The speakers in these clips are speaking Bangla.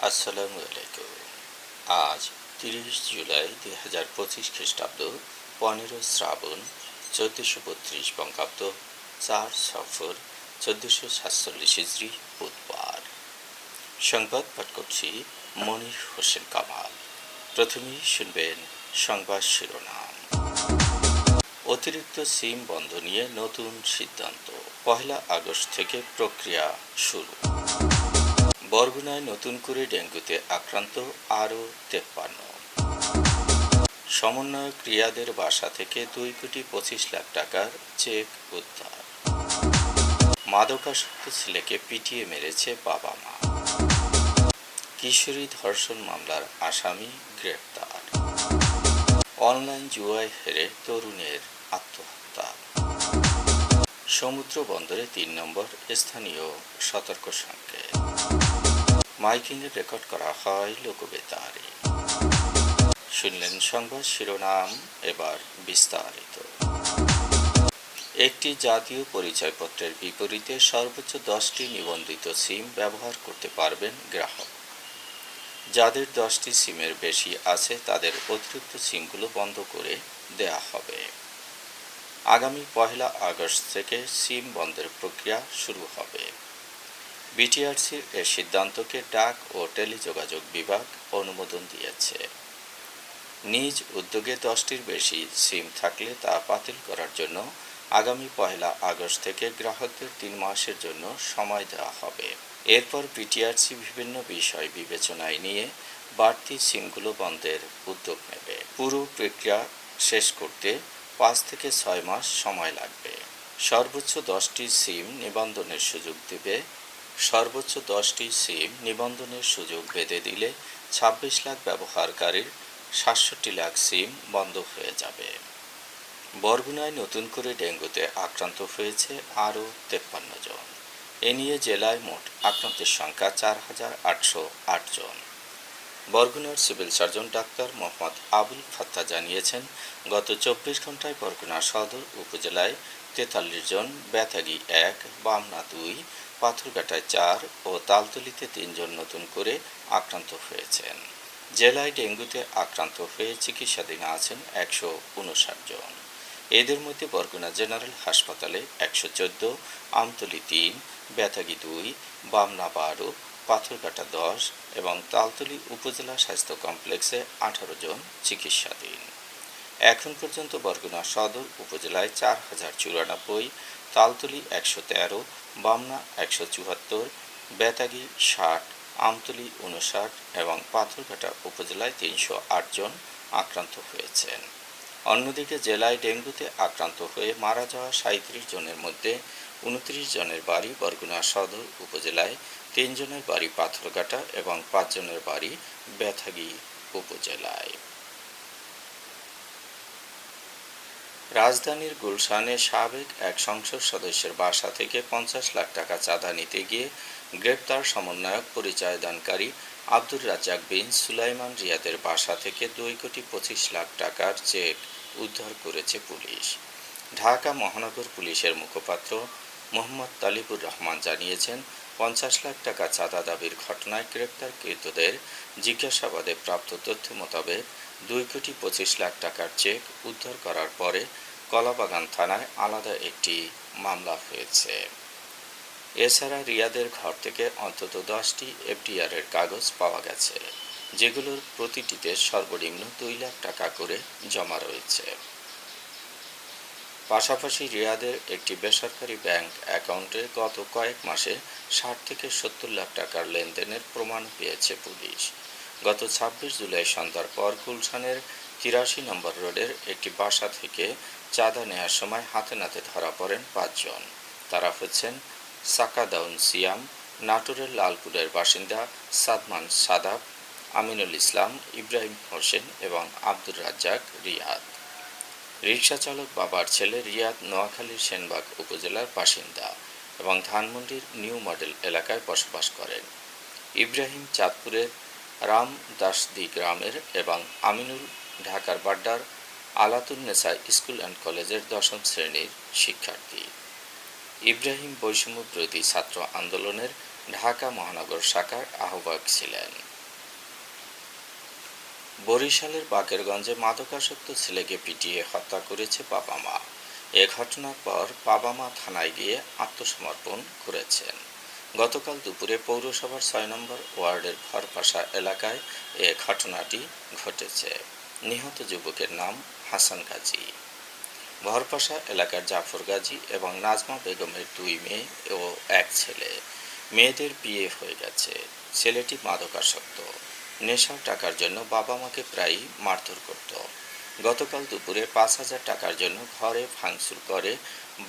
আসসালামু আলাইকুম। আজ ৩০ জুলাই ২০২৫ খ্রিস্টাব্দ, ১৫ শ্রাবণ ১৪৩২ বঙ্গাব্দ, ৪ সফর ১৪৪৭ হিজরি, বুধবার। সংবাদ পাঠ করছি মনির হোসেন কামাল। প্রথমেই শুনবেন সংবাদ শিরোনাম। অতিরিক্ত সিম বন্ধ নিয়ে নতুন সিদ্ধান্ত, ১ আগস্ট থেকে প্রক্রিয়া শুরু। বরগুনায় নতুন করে ডেঙ্গুতে আক্রান্ত আরও ৫৩। সমন্বয়ক রিয়াদের বাসা থেকে ২,২৫,০০,০০০ টাকার চেক উদ্ধার। মাদকাসক্ত ছেলেকে পিটিয়ে মেরেছে বাবা মা। কিশোরী ধর্ষণ মামলার আসামি গ্রেপ্তার। অনলাইন জুয়ায় হেরে তরুণের আত্মহত্যা। সমুদ্র বন্দরে ৩ নম্বর স্থানীয় সতর্ক সংকেত। মাইকিংয়ে রেকর্ড করা হয় লোকবেতারে। শুনলেন সংবাদ শিরোনাম, এবার বিস্তারিত। একটি জাতীয় পরিচয়পত্রের বিপরীতে সর্বোচ্চ 10টি নিবন্ধিত সিম ব্যবহার করতে পারবেন গ্রাহক। যাদের 10টি সিমের বেশি আছে তাদের অতিরিক্ত সিমগুলো বন্ধ করে দেয়া হবে। আগামী ১ আগস্ট থেকে সিম বন্ধের প্রক্রিয়া শুরু হবে। বিটিআরসির এ সিদ্ধান্তকে ডাক ও টেলিযোগাযোগ বিভাগ অনুমোদন দিয়েছে। নিজ উদ্যোগে 10টির বেশি সিম থাকলে তা বাতিল করার জন্য আগামী ১ আগস্ট থেকে গ্রাহকদের ৩ মাসের জন্য সময় দেওয়া হবে। এরপর বিটিআরসি বিভিন্ন বিষয় বিবেচনায় নিয়ে বাড়তি সিমগুলো বন্ধের উদ্যোগ নেবে। পুরো প্রক্রিয়া শেষ করতে ৫ থেকে ৬ মাস সময় লাগবে। সর্বোচ্চ 10টি সিম নিবন্ধনের সুযোগ দেবে। সর্বোচ্চ 10টি সিম নিবন্ধনের সুযোগ বেঁধে দিলে ২৬ লাখ ব্যবহারকারীর ৬৭ লাখ সিম বন্ধ হয়ে যাবে। বরগুনায় নতুন করে ডেঙ্গুতে আক্রান্ত হয়েছে আরও ৫৩ জন। এ নিয়ে জেলায় মোট আক্রান্তের সংখ্যা ৪,৮০৮ জন। বরগুনার civil surgeon doctor Mohammad Abul Fatta জানিয়েছেন, গত ২৪ ঘন্টায় বরগুনা সদর উপজেলায় ৪৩ জন, বেতাগী ১, বামনা ২, পাথরঘাটায় ৪ ও তালতলীতে ৩ জন নতুন করে আক্রান্ত হয়েছেন। জেলায় ডেঙ্গুতে আক্রান্ত হয়ে চিকিৎসাধীন আছেন ১৫৯ জন। এদের মধ্যে বরগুনা জেনারেল হাসপাতালে ১১৪, আমতলী ৩, বেতাগী ২, বামনা ১২, পাথরঘাটা ১০ এবং তালতলী উপজেলা স্বাস্থ্য কমপ্লেক্সে ১৮ জন চিকিৎসাধীন। এখন পর্যন্ত বরগুনা সদর উপজেলায় ৪,০৯৪, তালতলী ১১৩, বামনা ১৭৪, বেতাগী ৬০, আমতলী ৫৯ এবং পাথরঘাটা উপজেলায় ৩০৮ জন আক্রান্ত হয়েছেন। অন্যদিকে জেলায় ডেঙ্গুতে আক্রান্ত হয়ে মারা যাওয়া ৩৭ জনের মধ্যে ২৯ জনের বাড়ি বরগুনা সদর উপজেলায়, ৩ জনের বাড়ি পাথরঘাটা এবং ৫ জনের বাড়ি বেতাগী উপজেলায়। রাজধানীর গুলশানে সাবেক এক সংসদ সদস্যের বাসা থেকে ৫০ লাখ টাকা চাঁদা নিতে গিয়ে গ্রেপ্তার সমন্বয়ক পরিচয়দানকারী আব্দুর রাজ্জাক বিন সুলাইমান রিয়াদের বাসা থেকে ২,২৫,০০,০০০ টাকার চেক উদ্ধার করেছে পুলিশ। ঢাকা মহানগর পুলিশের মুখপাত্র মোহাম্মদ তালিবুর রহমান জানিয়েছেন, ৫০ লাখ টাকা চাঁদা দাবির ঘটনায় গ্রেপ্তারকৃতদের জিজ্ঞাসাবাদে প্রাপ্ত তথ্য মোতাবেক ২,২৫,০০,০০০ টাকার চেক উদ্ধার করার পরে কলাবাগান থানায় আলাদা একটি মামলা হয়েছে। এছাড়া রিয়াদের ঘর থেকে অন্তত 10টি এফডিআর-এর কাগজ পাওয়া গেছে, যেগুলোর প্রতিটিতে সর্বনিম্ন ২ লাখ টাকা করে জমা রয়েছে। পাশাপাশি রিয়াদের একটি বেসরকারি ব্যাংক অ্যাকাউন্টে গত কয়েক মাসে ৬০ থেকে ৭০ লাখ টাকার লেনদেনের প্রমাণ পেয়েছে পুলিশ। গত ২৬ জুলাই সন্ধ্যার পর গুলশানের ৮৩ নম্বর রোডের একটি বাসা থেকে চাঁদা নেওয়ার সময় হাতে নাতে ধরা পড়েন ৫ জন। তারা হচ্ছেন সাকাদাউন সিয়াম, নাটোরের লালপুরের বাসিন্দা সাদমান সাদাব, আমিনুল ইসলাম, ইব্রাহিম হোসেন এবং আব্দুর রাজ্জাক রিয়াদ। রিকশা চালক বাবার ছেলে রিয়াদ নোয়াখালীর সেনবাগ উপজেলার বাসিন্দা এবং ধানমন্ডির নিউ মডেল এলাকায় বসবাস করেন। ইব্রাহিম চাঁদপুরের রামদাসদি গ্রামের এবং আমিনুল ঢাকার বাড্ডার আলাতুন্নেসা স্কুল অ্যান্ড কলেজের ১০ম শ্রেণীর শিক্ষার্থী। ইব্রাহিম বৈষম্য বিরোধী ছাত্র আন্দোলনের ঢাকা মহানগর শাখার আহ্বায়ক ছিলেন। বরিশালের বাকেরগঞ্জে মাদকাসক্ত ছেলেকে পিটিয়ে হত্যা করেছে বাবা মা। এ ঘটনার পর বাবা মা থানায় গিয়ে আত্মসমর্পণ করেছেন। গতকাল দুপুরে পৌরসভার ৬ নম্বর ওয়ার্ডের ভরপাশা এলাকায় এ ঘটনাটি ঘটেছে। নিহত যুবকের নাম হাসান গাজী। ভরপাশা এলাকার জাফর গাজী এবং নাজমা বেগমের ২ মেয়ে ও ১ ছেলে। মেয়েদের বিয়ে হয়ে গেছে। ছেলেটি মাদকাসক্ত। নেশার টাকার জন্য বাবা মাকে প্রায়ই মারধর করত। গতকাল দুপুরে ৫,০০০ টাকার জন্য ঘরে ভাঙচুর করে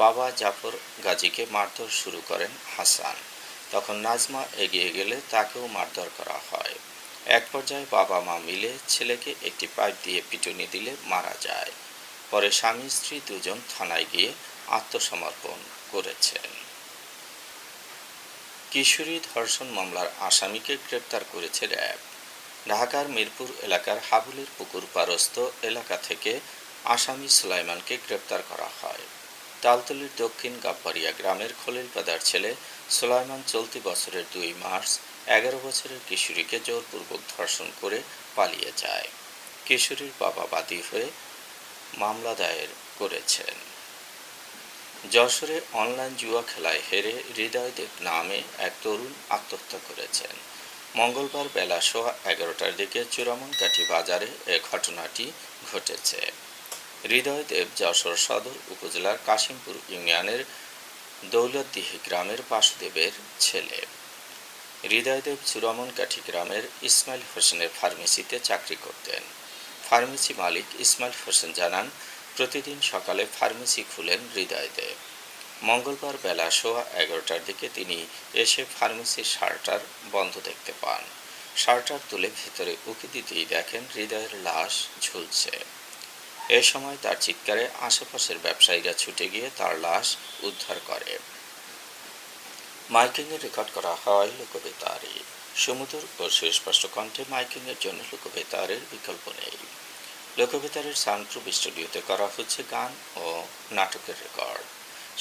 বাবা জাফর গাজীকে মারধর শুরু করেন হাসান। তখন নাজমা এগিয়ে গেলে তাকেও মারধর করা হয়। এক পর্যায়ে বাবা মা মিলে ছেলেকে একটি পাইপ দিয়ে পিটুনি দিলে মারা যায়। পরে স্বামী স্ত্রী দুজন থানায় গিয়ে আত্মসমর্পণ করেছেন। কিশোরী ধর্ষণ মামলার আসামিকে গ্রেপ্তার করেছে র্যাব। ঢাকার মিরপুর এলাকার হাবুলের পুকুর পারস্থ এলাকা থেকে আসামি সুলাইমানকে গ্রেপ্তার করা হয়। তালতলির দক্ষিণ গাব্বারিয়া গ্রামের খলিল পেদার ছেলে সুলাইমান চলতি বছরের ২ মার্চ ১১ বছরের কিশোরীকে জোরপূর্বক ধর্ষণ করে পালিয়ে যায়। কিশোরীর বাবা বাদী হয়ে মামলা দায়ের করেছেন। যশোরে অনলাইন জুয়া খেলায় হেরে হৃদয় দেব নামে এক তরুণ আত্মহত্যা করেছেন। মঙ্গলবার বেলা সোয়া ১১টার দিকে চূড়ামনকাঠি বাজারে এ ঘটনাটি ঘটেছে। হৃদয় দেব যশোর সদর উপজেলার কাশিমপুর ইউনিয়নের দৌলতদিহি গ্রামের বাসুদেবের ছেলে। হৃদয় দেব চূড়ামনকাঠি গ্রামের ইসমাইল হোসেনের ফার্মেসিতে চাকরি করতেন। ফার্মেসি মালিক ইসমাইল হোসেন জানান, প্রতিদিন সকালে ফার্মেসি খুলেন হৃদয় দেব। মঙ্গলবার বেলা সোয়া ১১টার দিকে তিনি এসে ফার্মেসির শাটার বন্ধ দেখতে পান। শাটার তুলে ভেতরে উঁকি দিতেই দেখেন হৃদয়ের লাশ ঝুলছে। এ সময় তার চিৎকারে আশেপাশের ব্যবসায়ীরা ছুটে গিয়ে তার লাশ উদ্ধার করে। মাইকিংয়ে রেকর্ড করা হয় লোকবেতারে। সুমধুর ও সুস্পষ্ট কণ্ঠে মাইকিংয়ের জন্য লোকবেতারের বিকল্প নেই। লোকবেতারের সাউন্ডপ্রুফ স্টুডিওতে করা হচ্ছে গান ও নাটকের রেকর্ড।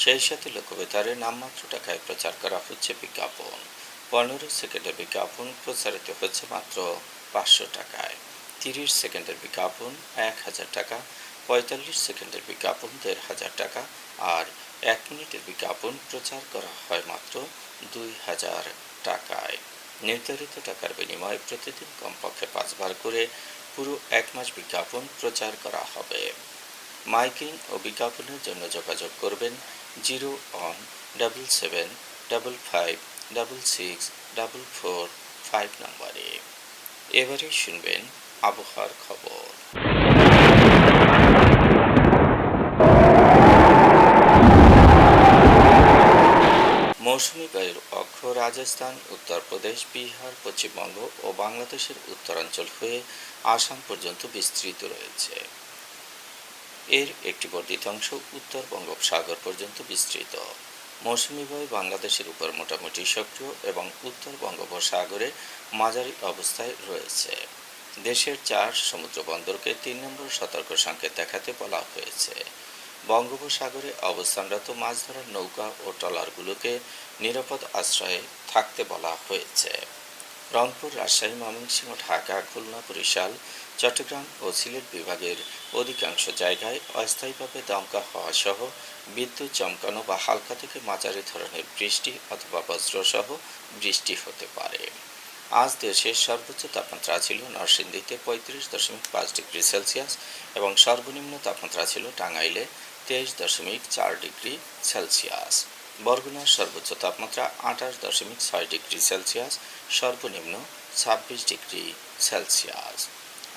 সেই সাথে লোকবেতারে নামমাত্র টাকায় প্রচার করা হচ্ছে বিজ্ঞাপন। ১৫ সেকেন্ডের বিজ্ঞাপন প্রচারিত হচ্ছে মাত্র ৫০০ টাকায়। ৩০ সেকেন্ডের বিজ্ঞাপন ১,০০০ টাকা, ৪৫ সেকেন্ডের বিজ্ঞাপন ১,৫০০ টাকা আর ১ মিনিটের বিজ্ঞাপন প্রচার করা হয় মাত্র ২,০০০ টাকায়। নির্ধারিত টাকার বিনিময়ে প্রতিদিন কমপক্ষে ৫ বার করে পুরো ১ মাস বিজ্ঞাপন প্রচার করা হবে। মাইকিং ও বিজ্ঞাপনের জন্য যোগাযোগ করবেন 0-1-755-66-445 নম্বরে। এবারে শুনবেন আবহাওয়ার খবর। মৌসুমী বায়ুর অক্ষ রাজস্থান, উত্তরপ্রদেশ, বিহার, পশ্চিমবঙ্গ ও বাংলাদেশের উত্তরাঞ্চল হয়ে আসাম পর্যন্ত বিস্তৃত রয়েছে। এর একটি বর্ধিত অংশ উত্তর বঙ্গোপসাগর পর্যন্ত বিস্তৃত। মৌসুমী বায়ু বাংলাদেশের উপর মোটামুটি সক্রিয় এবং উত্তর বঙ্গোপসাগরে মাঝারি অবস্থায় রয়েছে। দেশের ৪ সমুদ্র বন্দরকে ৩ নম্বর সতর্ক সংকেত দেখাতে বলা হয়েছে। বঙ্গোপসাগরে অবস্থানরত মাছ ধরার নৌকা ও ট্রলারগুলোকে নিরাপদ আশ্রয়ে থাকতে বলা হয়েছে। রংপুর, রাজশাহী, ময়মনসিংহ, ঢাকা, খুলনা, বরিশাল, চট্টগ্রাম ও সিলেট বিভাগের অধিকাংশ জায়গায় অস্থায়ীভাবে দমকা হওয়া সহ বিদ্যুৎ চমকানো বা হালকা থেকে মাঝারি ধরনের বৃষ্টি অথবা বজ্রসহ বৃষ্টি হতে পারে। আজ দেশের সর্বোচ্চ তাপমাত্রা ছিল নরসিংদীতে ৩৫.৫ ডিগ্রি সেলসিয়াস এবং সর্বনিম্ন তাপমাত্রা ছিল টাঙ্গাইলে ২৩.৪ ডিগ্রি সেলসিয়াস। বরগুনার সর্বোচ্চ তাপমাত্রা ২৮.৬ ডিগ্রি সেলসিয়াস, সর্বনিম্ন ২৬ ডিগ্রি সেলসিয়াস।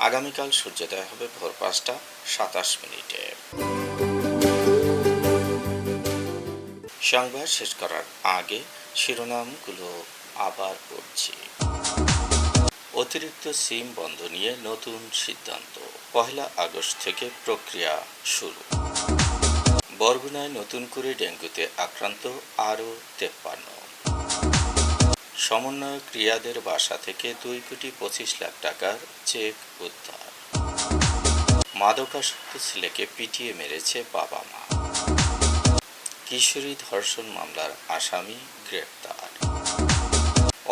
আগামীকাল সূর্যোদয় হবে ভোর ৫টা ২৭ মিনিটে। সংবাদ শেষ করার আগে শিরোনামগুলো আবার পড়ছি। অতিরিক্ত সিম বন্ধ নিয়ে নতুন সিদ্ধান্ত, ১ আগস্ট থেকে প্রক্রিয়া শুরু। বরগুনায় নতুন করে ডেঙ্গুতে আক্রান্ত আরও ৫৩। সমন্বয়ক রিয়াদের বাসা থেকে ২,২৫,০০,০০০ টাকার চেক উদ্ধার। মাদকাসক্ত ছেলেকে পিটিয়ে মেরেছে বাবা মা। কিশোরী ধর্ষণ মামলার আসামি গ্রেপ্তার।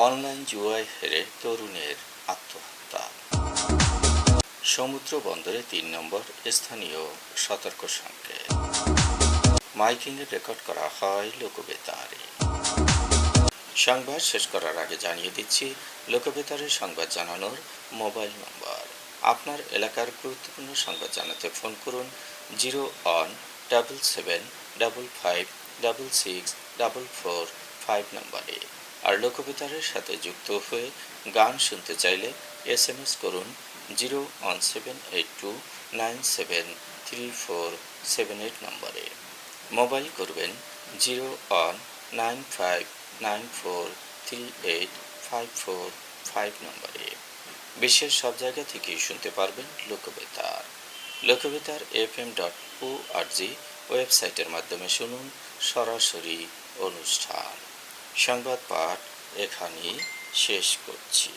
অনলাইন জুয়ায় হেরে তরুণের আত্মহত্যা। সমুদ্র বন্দরে ৩ নম্বর স্থানীয় সতর্ক সংকেত। মাইকিংয়ে রেকর্ড করা হয় লোকবেতারে। সংবাদ শেষ করার আগে জানিয়ে দিচ্ছি লোকবেতারে সংবাদ জানানোর মোবাইল নম্বর। আপনার এলাকার গুরুত্বপূর্ণ সংবাদ জানাতে ফোন করুন 0177556644 নম্বরে। আর লোকবেতারের সাথে যুক্ত হয়ে গান শুনতে চাইলে SMS করুন 01782973478 নম্বরে। মোবাইল করবেন 0195943854 নম্বরে। বিশ্বের সব জায়গা থেকেই শুনতে পারবেন লোকবেতার। লোকবেতার FM.org ওয়েবসাইটের মাধ্যমে শুনুন সরাসরি অনুষ্ঠান। সংবাদ পাঠ এখানেই শেষ করছি।